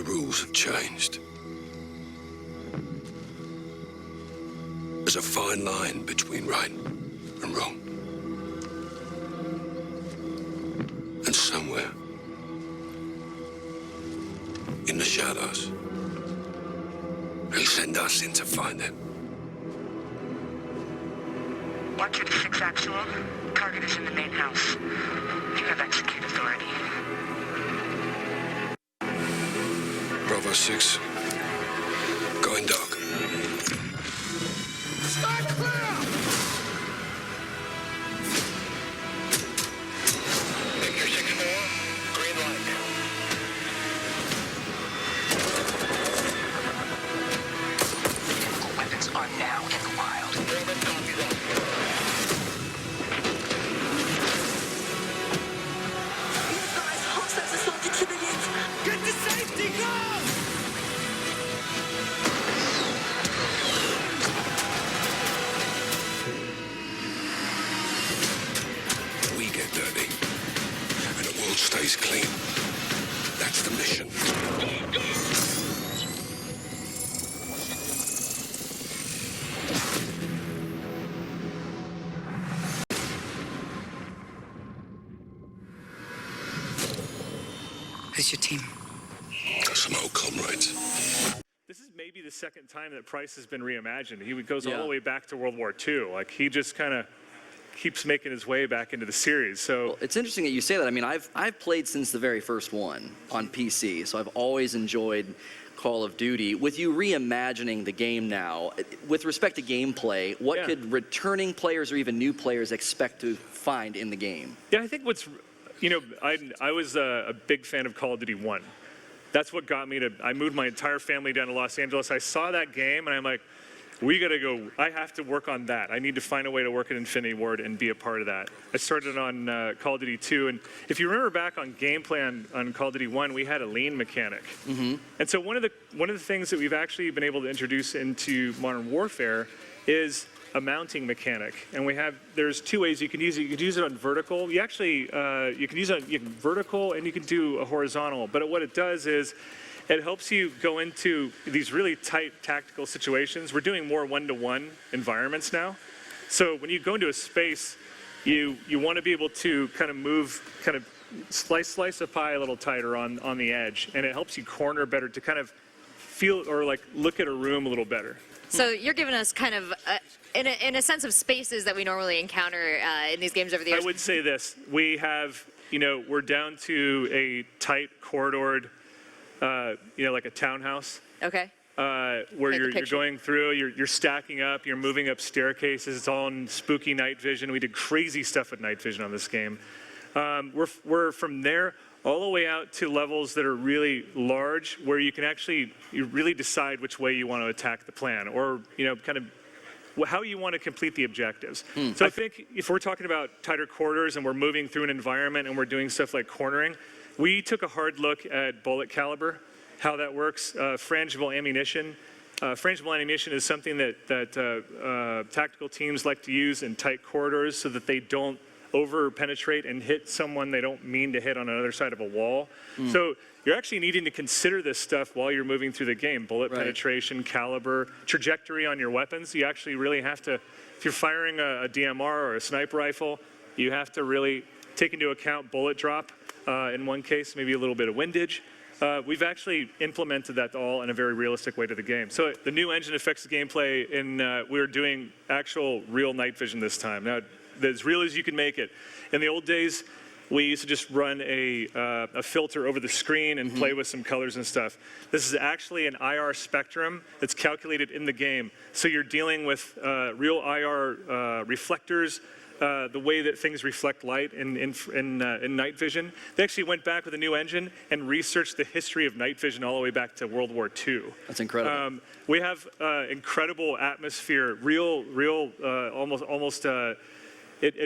rules have changed. There's a fine line between right and wrong. And somewhere in the shadows, they send us in to find it. Watcher to 6 Actual. Target is in the main house. You have execute authority. Bravo 6, going dark. Start clear! Victor 6-4, green light. Weapons are now in the wild. Norman, copy that. You guys, hostiles assaulted civilians! Get to safety, go! We get dirty, and the world stays clean. That's the mission. Who's your team? Some old comrades. This is maybe the second time that Price has been reimagined. He goes all the way back to World War II. Like, he just kind of keeps making his way back into the series. So Well, it's interesting that you say that. I mean, I've played since the very first one on PC, so I've always enjoyed Call of Duty. With you reimagining the game now, with respect to gameplay, what could returning players or even new players expect to find in the game? yeah, I think what's, you know, I was a big fan of Call of Duty 1. That's what got me to, I moved my entire family down to Los Angeles. I saw that game and I'm like, we gotta go, I have to work on that. I need to find a way to work at Infinity Ward and be a part of that. I started on Call of Duty 2, and if you remember back on gameplay on Call of Duty 1, we had a lean mechanic. And so one of the things that we've actually been able to introduce into Modern Warfare is a mounting mechanic. And there's two ways you can use it. You can use it on vertical. You actually, you can use it on vertical and you can do a horizontal. But what it does is, it helps you go into these really tight tactical situations. We're doing more one-to-one environments now. So when you go into a space, you want to be able to kind of move, kind of slice a pie a little tighter on the edge. And it helps you corner better to kind of feel or like look at a room a little better. So you're giving us kind of, in a sense of spaces that we normally encounter in these games over the years. I would say this. We have, you know, we're down to a tight corridored, you know, like a townhouse. Okay. Where you're going through, you're stacking up, you're moving up staircases. It's all in spooky night vision. We did crazy stuff with night vision on this game. We're from there all the way out to levels that are really large, where you can actually, you really decide which way you want to attack the plan, or, you know, kind of how you want to complete the objectives. So I think if we're talking about tighter quarters and we're moving through an environment and we're doing stuff like cornering, we took a hard look at bullet caliber, how that works, frangible ammunition. Frangible ammunition is something that tactical teams like to use in tight corridors so that they don't over-penetrate and hit someone they don't mean to hit on another side of a wall. So you're actually needing to consider this stuff while you're moving through the game. Bullet penetration, caliber, trajectory on your weapons. You actually really have to, if you're firing a DMR or a sniper rifle, you have to really take into account bullet drop. In one case, maybe a little bit of windage. We've actually implemented that all in a very realistic way to the game. So the new engine affects the gameplay, and we're doing actual real night vision this time. Now, as real as you can make it. In the old days, we used to just run a filter over the screen and play with some colors and stuff. This is actually an IR spectrum that's calculated in the game. So you're dealing with real IR reflectors, the way that things reflect light in night vision. They actually went back with a new engine and researched the history of night vision all the way back to World War II. That's incredible. We have incredible atmosphere, almost.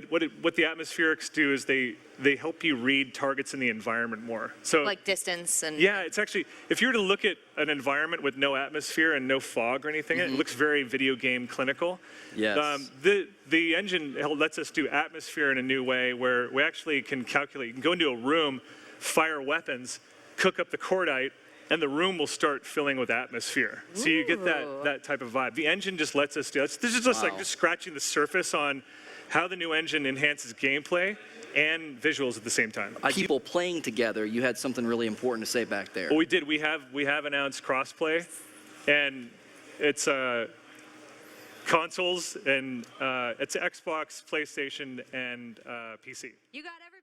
What the atmospherics do is they help you read targets in the environment more. So like distance and... Yeah, it's actually, if you were to look at an environment with no atmosphere and no fog or anything, it looks very video game clinical. Yes. The engine lets us do atmosphere in a new way where we actually can calculate. You can go into a room, fire weapons, cook up the cordite, and the room will start filling with atmosphere. So you get that type of vibe. The engine just lets us do it. This is just like just scratching the surface on how the new engine enhances gameplay and visuals at the same time. People playing together, you had something really important to say back there. Well, we did. We have announced crossplay, and it's consoles, and it's Xbox, PlayStation, and PC. You got every